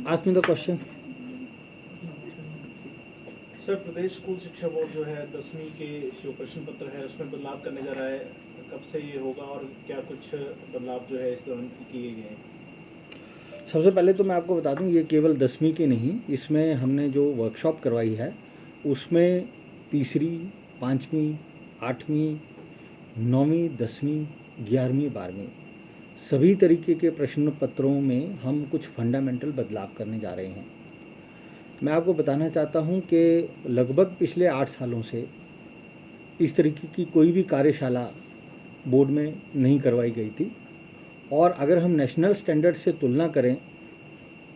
Ask me the question. Sir, Pradesh school शिक्षा board जो है 10वीं के जो प्रश्न पत्र है उसमें बदलाव करने जा रहा है, कब से ये होगा और क्या कुछ बदलाव जो है इस दौरान किए गए हैं? सबसे पहले तो मैं आपको बता दूं, ये केवल 10वीं की नहीं, इसमें हमने जो वर्कशॉप करवाई है उसमें तीसरी, 5वीं, 8वीं, 9वीं, 10वीं, 11वीं, 12वीं सभी तरीके के प्रश्न पत्रों में हम कुछ फंडामेंटल बदलाव करने जा रहे हैं। मैं आपको बताना चाहता हूं कि लगभग पिछले 8 सालों से इस तरीके की कोई भी कार्यशाला बोर्ड में नहीं करवाई गई थी, और अगर हम नेशनल स्टैंडर्ड से तुलना करें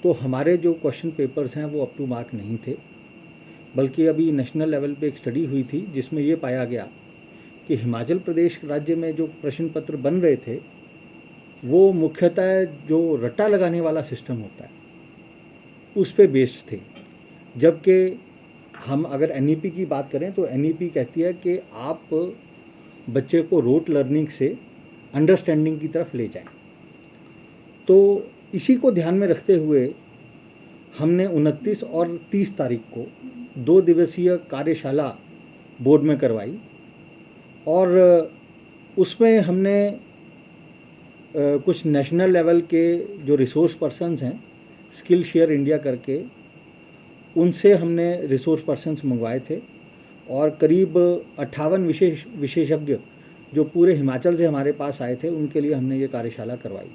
तो हमारे जो क्वेश्चन पेपर्स हैं वो अप टू मार्क नहीं थे। बल्कि अभी नेशनल लेवल पे एक स्टडी हुई थी जिसमें ये पाया गया कि हिमाचल प्रदेश राज्य में जो प्रश्न पत्र बन रहे थे वो मुख्यतः जो रट्टा लगाने वाला सिस्टम होता है उस पे बेस्ड थे। जबकि हम अगर एनईपी की बात करें तो एनईपी कहती है कि आप बच्चे को रोट लर्निंग से अंडरस्टैंडिंग की तरफ ले जाएं। तो इसी को ध्यान में रखते हुए हमने 29 और 30 तारीख को 2 दिवसीय कार्यशाला बोर्ड में करवाई, और उसमें हमने कुछ नेशनल लेवल के जो रिसोर्स पर्सन्स हैं, स्किल शेयर इंडिया करके, उनसे हमने रिसोर्स पर्सन्स मंगवाए थे, और करीब 58 विशेषज्ञ जो पूरे हिमाचल से हमारे पास आए थे उनके लिए हमने ये कार्यशाला करवाई।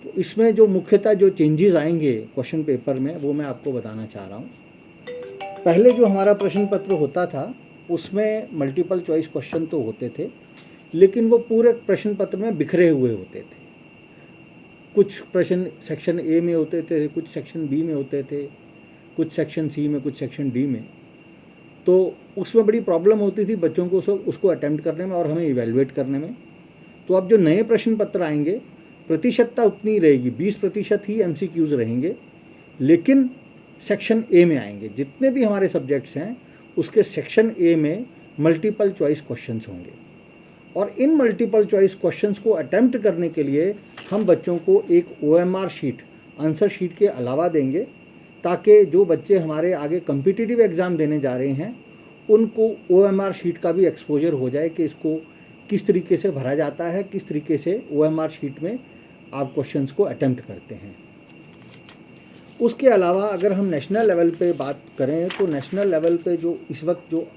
तो इसमें जो मुख्यतः जो चेंजेस आएंगे क्वेश्चन पेपर में वो मैं आपको बताना चाह रहा हूँ। पहले जो हमारा प्रश्न पत्र होता था उसमें मल्टीपल चॉइस क्वेश्चन तो होते थे, लेकिन वो पूरे प्रश्न पत्र में बिखरे हुए होते थे। कुछ प्रश्न सेक्शन ए में होते थे, कुछ सेक्शन बी में होते थे, कुछ सेक्शन सी में, कुछ सेक्शन डी में। तो उसमें बड़ी प्रॉब्लम होती थी बच्चों को उसको अटेम्प्ट करने में और हमें इवेलुएट करने में। तो अब जो नए प्रश्न पत्र आएंगे प्रतिशतता उतनी रहेगी, 20% ही MCQs रहेंगे, लेकिन सेक्शन ए में आएंगे। जितने भी हमारे सब्जेक्ट्स हैं उसके सेक्शन ए में मल्टीपल चॉइस क्वेश्चंस होंगे, और इन मल्टीपल चॉइस क्वेश्चंस को अटेम्प्ट करने के लिए हम बच्चों को एक OMR शीट, आंसर शीट के अलावा देंगे, ताकि जो बच्चे हमारे आगे कम्पिटिटिव एग्ज़ाम देने जा रहे हैं उनको OMR शीट का भी एक्सपोजर हो जाए कि इसको किस तरीके से भरा जाता है, किस तरीके से OMR शीट में आप क्वेश्चंस को अटेम्प्ट करते हैं। उसके अलावा अगर हम नेशनल लेवल पे बात करें तो नेशनल लेवल पे जो इस वक्त जो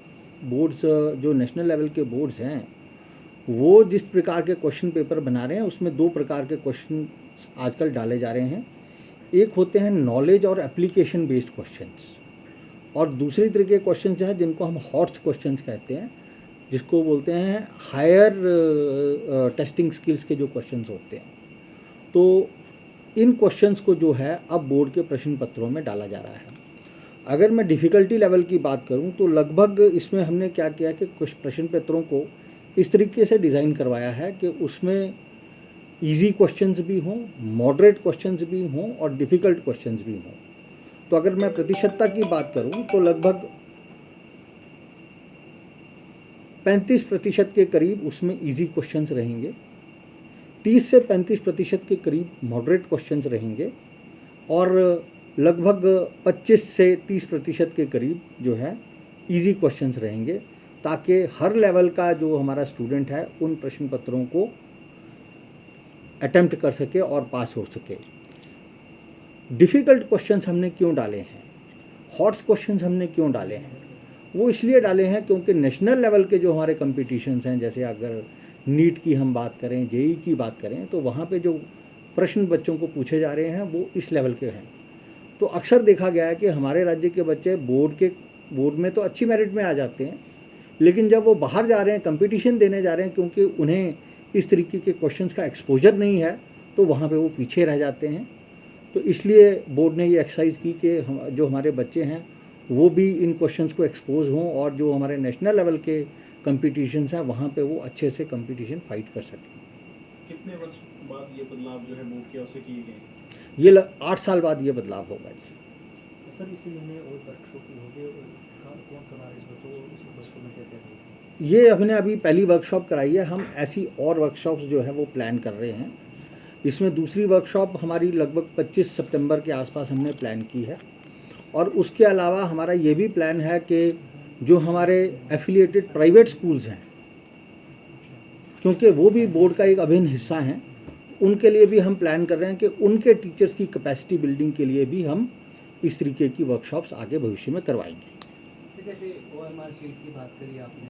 बोर्ड्स, जो नेशनल लेवल के बोर्ड्स हैं, वो जिस प्रकार के क्वेश्चन पेपर बना रहे हैं उसमें 2 प्रकार के क्वेश्चन आजकल डाले जा रहे हैं। एक होते हैं नॉलेज और एप्लीकेशन बेस्ड क्वेश्चंस, और दूसरी तरह के क्वेश्चंस हैं जिनको हम हॉट्स क्वेश्चंस कहते हैं, जिसको बोलते हैं हायर टेस्टिंग स्किल्स के जो क्वेश्चंस होते हैं। तो इन क्वेश्चंस को जो है अब बोर्ड के प्रश्न पत्रों में डाला जा रहा है। अगर मैं डिफ़िकल्टी लेवल की बात करूं तो लगभग इसमें हमने क्या किया कि कुछ प्रश्न पत्रों को इस तरीके से डिज़ाइन करवाया है कि उसमें इजी क्वेश्चंस भी हों, मॉडरेट क्वेश्चंस भी हों और डिफ़िकल्ट क्वेश्चंस भी हों। तो अगर मैं प्रतिशतता की बात करूं तो लगभग 35% के करीब उसमें इजी क्वेश्चंस रहेंगे, 30 से 35% के करीब मॉडरेट क्वेश्चंस रहेंगे, और लगभग 25 से 30% के करीब जो है इजी क्वेश्चंस रहेंगे, ताकि हर लेवल का जो हमारा स्टूडेंट है उन प्रश्न पत्रों को अटेम्प्ट कर सके और पास हो सके। डिफ़िकल्ट क्वेश्चंस हमने क्यों डाले हैं, हॉट्स क्वेश्चंस हमने क्यों डाले हैं, वो इसलिए डाले हैं क्योंकि नेशनल लेवल के जो हमारे कॉम्पिटिशन्स हैं, जैसे अगर नीट की हम बात करें, जेई की बात करें, तो वहाँ पे जो प्रश्न बच्चों को पूछे जा रहे हैं वो इस लेवल के हैं। तो अक्सर देखा गया है कि हमारे राज्य के बच्चे बोर्ड में तो अच्छी मेरिट में आ जाते हैं, लेकिन जब वो बाहर जा रहे हैं, कंपटीशन देने जा रहे हैं, क्योंकि उन्हें इस तरीके के क्वेश्चंस का एक्सपोजर नहीं है, तो वहाँ पे वो पीछे रह जाते हैं। तो इसलिए बोर्ड ने ये एक्सरसाइज की कि जो हमारे बच्चे हैं वो भी इन क्वेश्चंस को एक्सपोज हों, और जो हमारे नेशनल लेवल के कंपटीशन्स हैं वहाँ पे वो अच्छे से कंपटीशन फाइट कर सकें। कितने वर्ष बाद ये बदलाव जो है बोर्ड की ओर से किए गए? ये 8 साल बाद ये बदलाव होगा जी। सर इसी महीने और वर्कशॉप की होगी, कौन करा इस वर्कशॉप में क्या ये हमने अभी पहली वर्कशॉप कराई है, हम ऐसी और वर्कशॉप्स जो है वो प्लान कर रहे हैं। इसमें दूसरी वर्कशॉप हमारी लगभग 25 सितंबर के आसपास हमने प्लान की है। और उसके अलावा हमारा ये भी प्लान है कि जो हमारे एफिलिएटेड प्राइवेट स्कूल्स हैं, क्योंकि वो भी बोर्ड का एक अभिन्न हिस्सा हैं, उनके लिए भी हम प्लान कर रहे हैं कि उनके टीचर्स की कैपेसिटी बिल्डिंग के लिए भी हम इस तरीके की वर्कशॉप्स आगे भविष्य में करवाएंगे। जैसे OMR शीट की बात करी आपने,